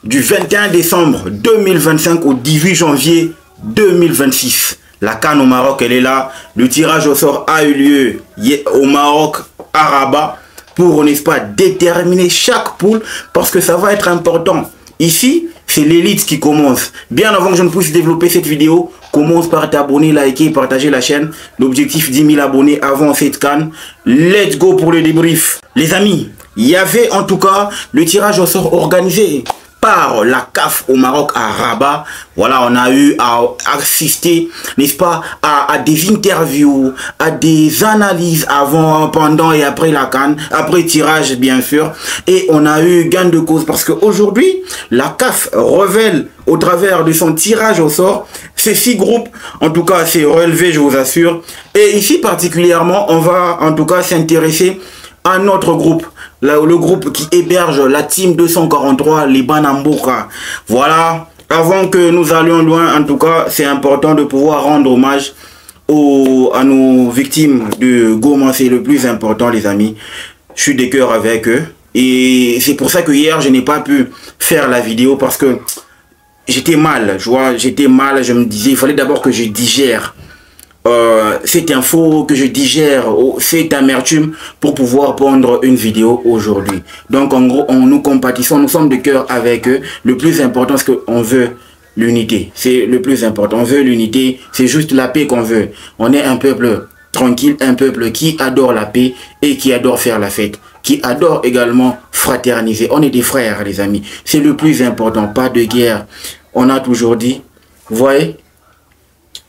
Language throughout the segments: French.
du 21 décembre 2025 au 18 janvier 2026. La CAN au Maroc, elle est là. Le tirage au sort a eu lieu au Maroc, à Rabat, pour, n'est-ce pas, déterminer chaque poule, parce que ça va être important. Ici, c'est l'élite qui commence. Bien avant que je ne puisse développer cette vidéo, commence par t'abonner, liker et partager la chaîne. L'objectif 10 000 abonnés avant cette CAN. Let's go pour le débrief. Les amis, il y avait en tout cas le tirage au sort organisé par la CAF au Maroc à Rabat. Voilà, on a eu à assister, n'est-ce pas, à des interviews, à des analyses avant, pendant et après la CAN, après tirage bien sûr. Et on a eu gain de cause parce qu'aujourd'hui, la CAF révèle au travers de son tirage au sort ces 6 groupes. En tout cas, c'est relevé, je vous assure. Et ici particulièrement, on va en tout cas s'intéresser à notre groupe. Le groupe qui héberge la team 243, les Banamboka. Voilà, avant que nous allions loin, en tout cas, c'est important de pouvoir rendre hommage à nos victimes de Goma. C'est le plus important, les amis. Je suis de cœur avec eux. Et c'est pour ça que hier, je n'ai pas pu faire la vidéo parce que j'étais mal. J'étais mal, je me disais, il fallait d'abord que je digère cette info, que je digère cette amertume pour pouvoir prendre une vidéo aujourd'hui. Donc en gros, nous compatissons, nous sommes de cœur avec eux. Le plus important, c'est qu'on veut l'unité. C'est le plus important. On veut l'unité, c'est juste la paix qu'on veut. On est un peuple tranquille, un peuple qui adore la paix et qui adore faire la fête, qui adore également fraterniser. On est des frères, les amis. C'est le plus important, pas de guerre. On a toujours dit, vous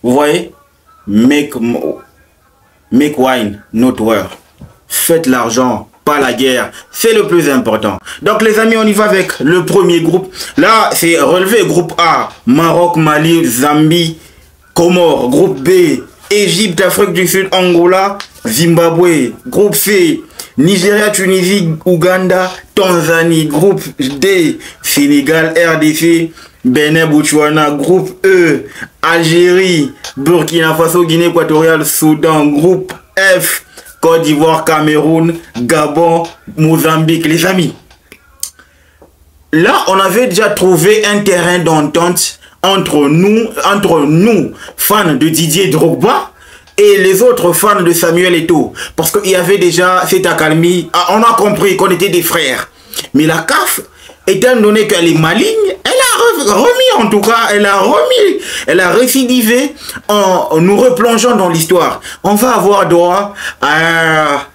voyez, make wine, not war. Faites l'argent, pas la guerre. C'est le plus important. Donc les amis, on y va avec le premier groupe. Là, c'est relevé groupe A. Maroc, Mali, Zambie, Comores. Groupe B. Égypte, Afrique du Sud, Angola, Zimbabwe. Groupe C. Nigeria, Tunisie, Ouganda, Tanzanie. Groupe D. Sénégal, RDC, Bénin, Botswana. Groupe E. Algérie, Burkina Faso, Guinée équatoriale, Soudan. Groupe F. Côte d'Ivoire, Cameroun, Gabon, Mozambique. Les amis, là on avait déjà trouvé un terrain d'entente entre nous, fans de Didier Drogba, et les autres fans de Samuel Eto'o, parce qu'il y avait déjà cette accalmie. On a compris qu'on était des frères. Mais la CAF, étant donné qu'elle est maligne, elle a remis, en tout cas, elle a récidivé en nous replongeant dans l'histoire. On va avoir droit à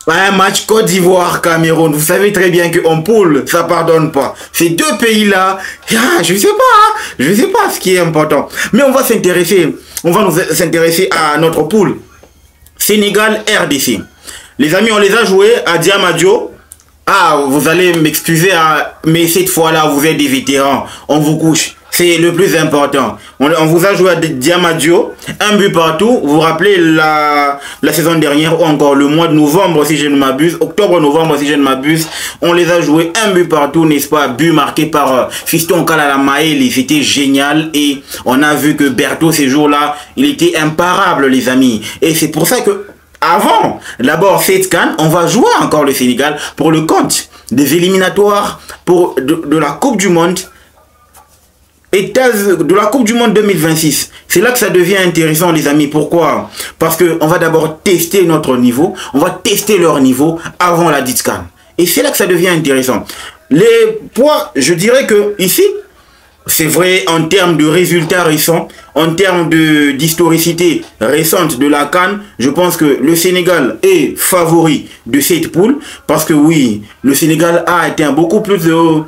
un match Côte d'Ivoire-Cameroun. Vous savez très bien qu'en poule, ça pardonne pas. Ces deux pays-là, je sais pas ce qui est important. Mais on va nous s'intéresser à notre poule. Sénégal-RDC. Les amis, on les a joués à Diamadio. Ah, vous allez m'excuser, mais cette fois-là, vous êtes des vétérans. On vous couche. C'est le plus important. On vous a joué à Diamadio, un but partout. Vous vous rappelez la saison dernière, ou encore le mois de novembre, si je ne m'abuse, octobre-novembre, si je ne m'abuse, on les a joués un but partout, n'est-ce pas? But marqué par Fiston Kalala-Maël, c'était génial. Et on a vu que Berthaud, ces jours-là, il était imparable, les amis. Et c'est pour ça que avant, d'abord, cette CAN, on va jouer encore le Sénégal pour le compte des éliminatoires de la Coupe du Monde de la Coupe du Monde 2026. C'est là que ça devient intéressant, les amis. Pourquoi? Parce qu'on va d'abord tester notre niveau, on va tester leur niveau avant la dite CAN. Et c'est là que ça devient intéressant. Les points, je dirais que ici, c'est vrai en termes de résultats récents, en termes d'historicité récente de la CAN, je pense que le Sénégal est favori de cette poule parce que oui, le Sénégal a atteint beaucoup plus de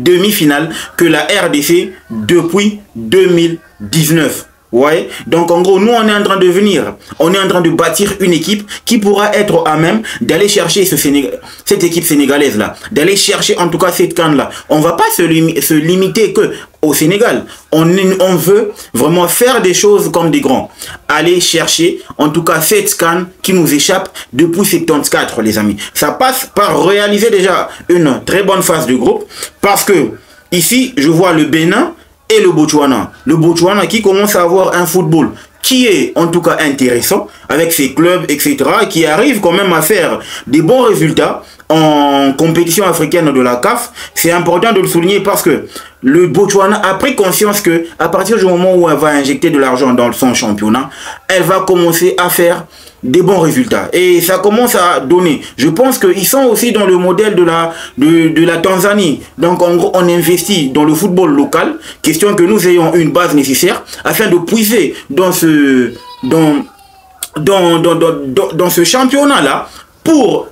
demi-finales que la RDC depuis 2019. Ouais, donc en gros, nous on est en train de on est en train de bâtir une équipe qui pourra être à même d'aller chercher cette équipe sénégalaise là, d'aller chercher en tout cas cette CAN là. On va pas se limiter que au Sénégal. On veut vraiment faire des choses comme des grands. Aller chercher en tout cas cette CAN qui nous échappe depuis 74, les amis. Ça passe par réaliser déjà une très bonne phase de groupe parce que ici je vois le Bénin et le Botswana. Le Botswana qui commence à avoir un football qui est en tout cas intéressant avec ses clubs, etc. qui arrive quand même à faire des bons résultats en compétition africaine de la CAF. C'est important de le souligner parce que le Botswana a pris conscience que à partir du moment où elle va injecter de l'argent dans son championnat, elle va commencer à faire des bons résultats. Et ça commence à donner. Je pense qu'ils sont aussi dans le modèle de la Tanzanie. Donc en gros, on investit dans le football local, question que nous ayons une base nécessaire afin de puiser dans ce championnat-là pour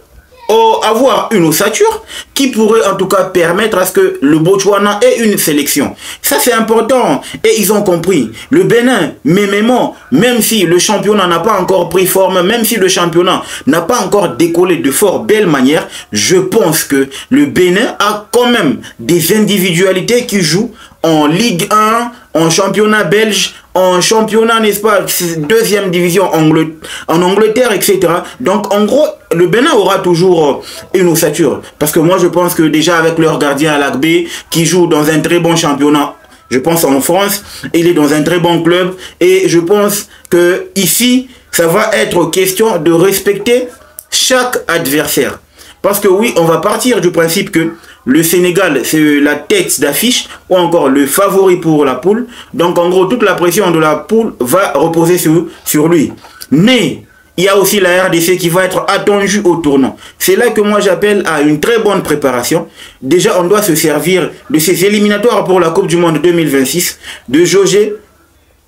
avoir une ossature qui pourrait en tout cas permettre à ce que le Botswana ait une sélection. Ça c'est important et ils ont compris. Le Bénin, même si le championnat n'a pas encore pris forme, même si le championnat n'a pas encore décollé de fort belle manière, je pense que le Bénin a quand même des individualités qui jouent en Ligue 1, en championnat belge, en championnat, n'est-ce pas, deuxième division en Angleterre, etc. Donc, en gros, le Bénin aura toujours une ossature. Parce que moi, je pense que déjà avec leur gardien Alakbé, qui joue dans un très bon championnat, je pense en France, il est dans un très bon club. Et je pense que ici, ça va être question de respecter chaque adversaire. Parce que oui, on va partir du principe que le Sénégal, c'est la tête d'affiche ou encore le favori pour la poule. Donc, en gros, toute la pression de la poule va reposer sur lui. Mais, il y a aussi la RDC qui va être attendue au tournant. C'est là que moi, j'appelle à une très bonne préparation. Déjà, on doit se servir de ces éliminatoires pour la Coupe du Monde 2026, de jauger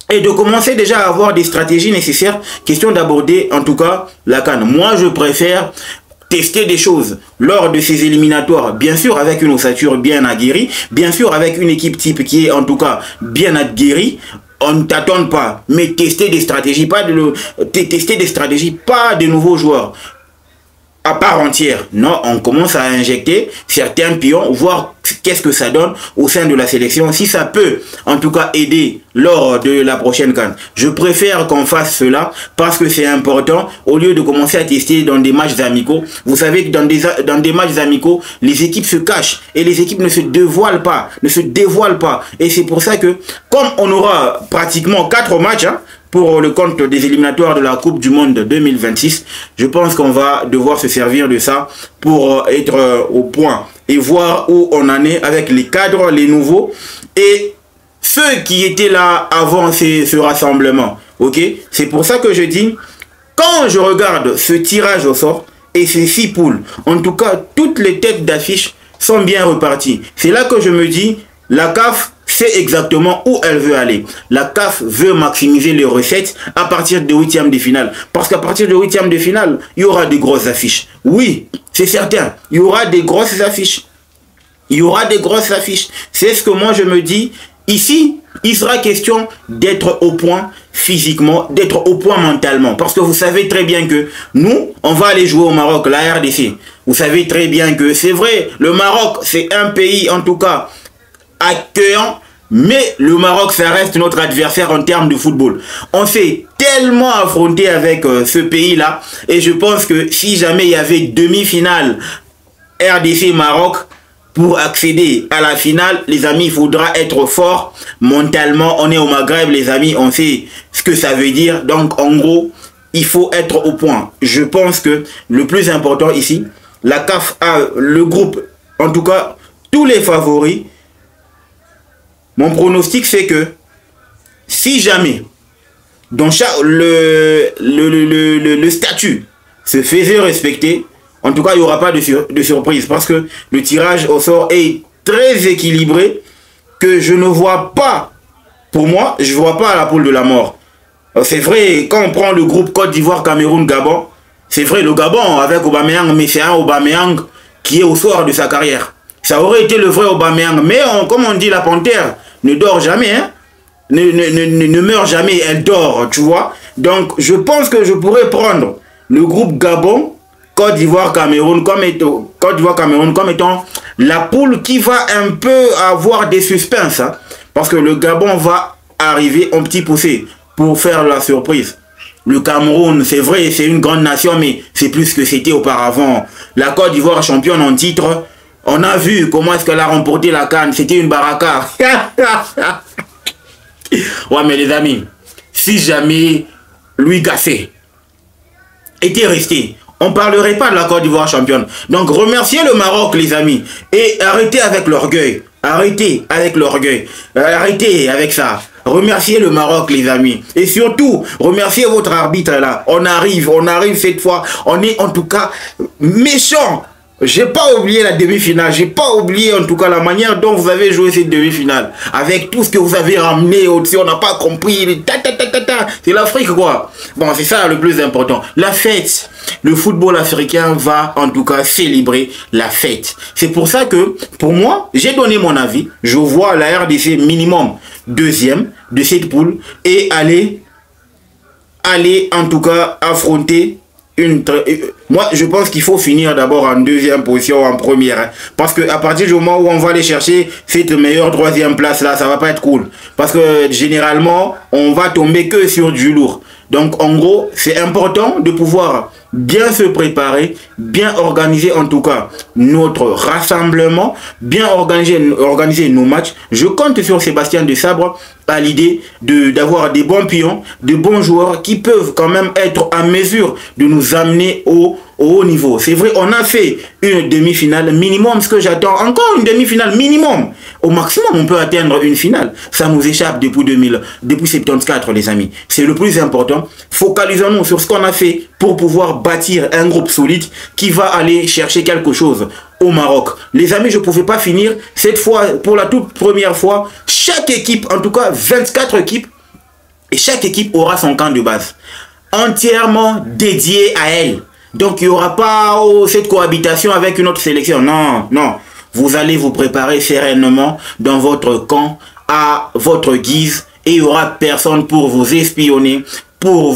et de commencer déjà à avoir des stratégies nécessaires. Question d'aborder, en tout cas, la CAN. Moi, je préfère tester des choses lors de ces éliminatoires, bien sûr avec une ossature bien aguerrie, bien sûr avec une équipe type qui est en tout cas bien aguerrie. On ne tâtonne pas, mais tester des stratégies, pas de nouveaux joueurs à part entière. Non, on commence à injecter certains pions, voir qu'est-ce que ça donne au sein de la sélection, si ça peut en tout cas aider lors de la prochaine CAN. Je préfère qu'on fasse cela parce que c'est important au lieu de commencer à tester dans des matchs amicaux. Vous savez que dans des matchs amicaux, les équipes se cachent et les équipes ne se dévoilent pas, Et c'est pour ça que comme on aura pratiquement 4 matchs, pour le compte des éliminatoires de la Coupe du Monde 2026, je pense qu'on va devoir se servir de ça pour être au point et voir où on en est avec les cadres, les nouveaux et ceux qui étaient là avant ce rassemblement. Ok, c'est pour ça que je dis, quand je regarde ce tirage au sort et ces 6 poules, en tout cas, toutes les têtes d'affiche sont bien reparties. C'est là que je me dis, la CAF sait exactement où elle veut aller. La CAF veut maximiser les recettes à partir des 8e de finale. Parce qu'à partir des 8e de finale, il y aura des grosses affiches. Oui, c'est certain. Il y aura des grosses affiches. C'est ce que moi je me dis. Ici, il sera question d'être au point physiquement, d'être au point mentalement. Parce que vous savez très bien que nous, on va aller jouer au Maroc, la RDC. Vous savez très bien que c'est vrai, le Maroc, c'est un pays en tout cas accueillant, mais le Maroc, ça reste notre adversaire en termes de football. On s'est tellement affronté avec ce pays-là, et je pense que si jamais il y avait demi-finale RDC-Maroc, pour accéder à la finale, les amis, il faudra être fort mentalement. On est au Maghreb, les amis, on sait ce que ça veut dire. Donc, en gros, il faut être au point. Je pense que le plus important ici, la CAF a le groupe, en tout cas, tous les favoris. Mon pronostic, c'est que si jamais dans le statut se faisait respecter, en tout cas, il n'y aura pas de surprise parce que le tirage au sort est très équilibré que je ne vois pas, pour moi, je ne vois pas la poule de la mort. C'est vrai, quand on prend le groupe Côte d'Ivoire, Cameroun, Gabon, c'est vrai, le Gabon avec Aubameyang, mais c'est un Aubameyang qui est au soir de sa carrière. Ça aurait été le vrai Aubameyang, mais comme on dit, la panthère ne dort jamais, hein? ne meurt jamais, elle dort, tu vois. Donc, je pense que je pourrais prendre le groupe Gabon, Côte d'Ivoire, Cameroun comme étant la poule qui va un peu avoir des suspens, hein? Parce que le Gabon va arriver en petit poussé pour faire la surprise. Le Cameroun, c'est vrai, c'est une grande nation, mais c'est plus que c'était auparavant. La Côte d'Ivoire championne en titre. On a vu comment est-ce qu'elle a remporté la CAN. C'était une baraka. Ouais, mais les amis, si jamais Louis Gasset était resté on ne parlerait pas de la Côte d'Ivoire championne. Donc remerciez le Maroc, les amis. Et arrêtez avec l'orgueil. Arrêtez avec l'orgueil. Arrêtez avec ça. Remerciez le Maroc, les amis. Et surtout, remerciez votre arbitre là. On arrive cette fois. On est en tout cas méchant. J'ai pas oublié la demi-finale. J'ai pas oublié en tout cas la manière dont vous avez joué cette demi-finale. Avec tout ce que vous avez ramené au-dessus, on n'a pas compris. C'est l'Afrique quoi. Bon, c'est ça le plus important. La fête. Le football africain va en tout cas célébrer la fête. C'est pour ça que, pour moi, j'ai donné mon avis. Je vois la RDC minimum deuxième de cette poule et aller en tout cas affronter moi je pense qu'il faut finir d'abord en deuxième position ou en première, hein, parce que à partir du moment où on va aller chercher cette meilleure troisième place là, ça va pas être cool, parce que généralement on va tomber que sur du lourd. Donc en gros c'est important de pouvoir bien se préparer, bien organiser en tout cas notre rassemblement, bien organiser nos matchs. Je compte sur Sébastien Desabre à l'idée d'avoir des bons pions, de bons joueurs qui peuvent quand même être en mesure de nous amener au haut niveau. C'est vrai, on a fait une demi-finale minimum, ce que j'attends, encore une demi-finale minimum. Au maximum, on peut atteindre une finale. Ça nous échappe depuis 74, les amis. C'est le plus important. Focalisons-nous sur ce qu'on a fait pour pouvoir bâtir un groupe solide qui va aller chercher quelque chose au Maroc. Les amis, je ne pouvais pas finir cette fois, pour la toute première fois, chaque équipe, en tout cas 24 équipes, et chaque équipe aura son camp de base, entièrement dédié à elle. Donc il n'y aura pas cette cohabitation avec une autre sélection. Non, non. Vous allez vous préparer sereinement dans votre camp, à votre guise, et il n'y aura personne pour vous espionner, pour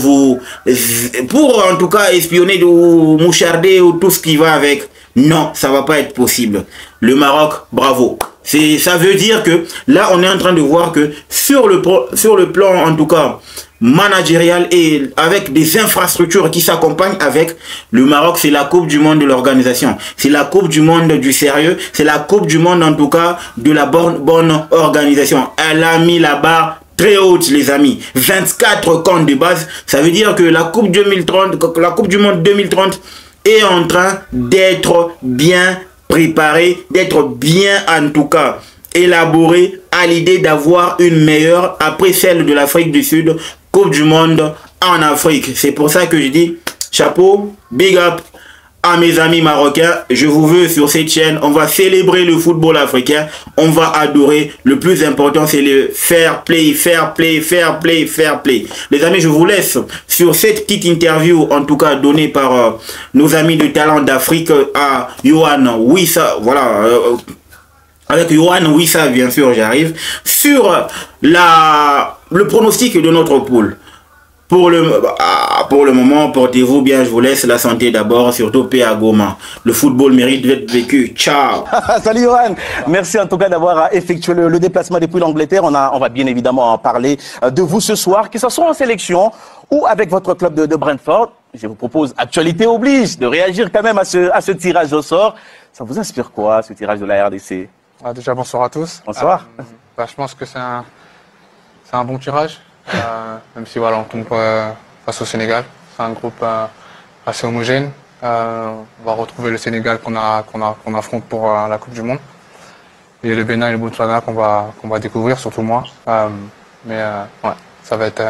en tout cas espionner ou moucharder ou tout ce qui va avec. Non, ça va pas être possible. Le Maroc, bravo. Ça veut dire que là, on est en train de voir que sur le plan, en tout cas, managérial et avec des infrastructures qui s'accompagnent avec, le Maroc, c'est la Coupe du Monde de l'organisation. C'est la Coupe du Monde du sérieux. C'est la Coupe du Monde, en tout cas, de la bonne organisation. Elle a mis la barre très haute, les amis. 24 camps de base. Ça veut dire que la Coupe 2030, la Coupe du Monde 2030 est en train d'être bien préparé, d'être bien en tout cas élaboré à l'idée d'avoir une meilleure après celle de l'Afrique du Sud, Coupe du Monde en Afrique. C'est pour ça que je dis chapeau, big up à mes amis marocains. Je vous veux sur cette chaîne. On va célébrer le football africain. On va adorer. Le plus important, c'est le fair play, fair play, fair play, fair play. Les amis, je vous laisse sur cette petite interview, en tout cas donnée par nos amis de Talent d'Afrique à Yohan Wissa. Voilà. Avec Yohan Wissa, bien sûr, j'arrive. Sur le pronostic de notre poule. Pour le moment, portez-vous bien, je vous laisse la santé d'abord, surtout paix à Goma. Le football mérite d'être vécu. Ciao. Salut Yohan, merci en tout cas d'avoir effectué le déplacement depuis l'Angleterre. On va bien évidemment en parler de vous ce soir, que ce soit en sélection ou avec votre club de Brentford. Je vous propose, actualité oblige, de réagir quand même à ce tirage au sort. Ça vous inspire quoi, ce tirage de la RDC? Déjà, bonsoir à tous. Bonsoir. Je pense que c'est un bon tirage. Même si voilà, on tombe face au Sénégal, c'est un groupe assez homogène. On va retrouver le Sénégal qu'on affronte pour la Coupe du Monde. Et le Bénin et le Botswana qu'on va découvrir, surtout moi. Ouais, ça va être,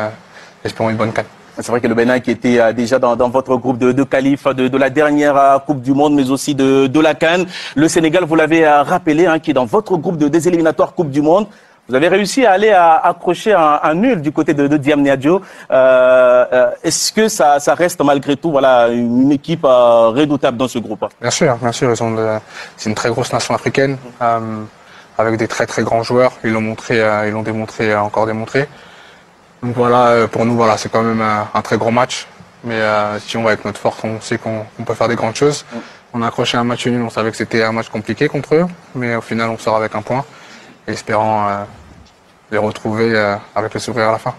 espérons, une bonne CAN. C'est vrai que le Bénin qui était déjà dans votre groupe de qualif de la dernière Coupe du Monde, mais aussi de la CAN. Le Sénégal, vous l'avez rappelé, hein, qui est dans votre groupe des éliminatoires Coupe du Monde. Vous avez réussi à aller accrocher un nul du côté de Diamniadio. Est-ce que ça reste malgré tout voilà, une équipe redoutable dans ce groupe? Bien sûr. C'est une très grosse nation africaine avec des très très grands joueurs. Ils l'ont montré, ils l'ont démontré, encore démontré. Donc voilà, pour nous, voilà, c'est quand même un très gros match. Mais si on va avec notre force, on sait qu'on peut faire des grandes choses. On a accroché un match nul, on savait que c'était un match compliqué contre eux. Mais au final, on sort avec un point. Espérant les retrouver avec le sourire à la fin.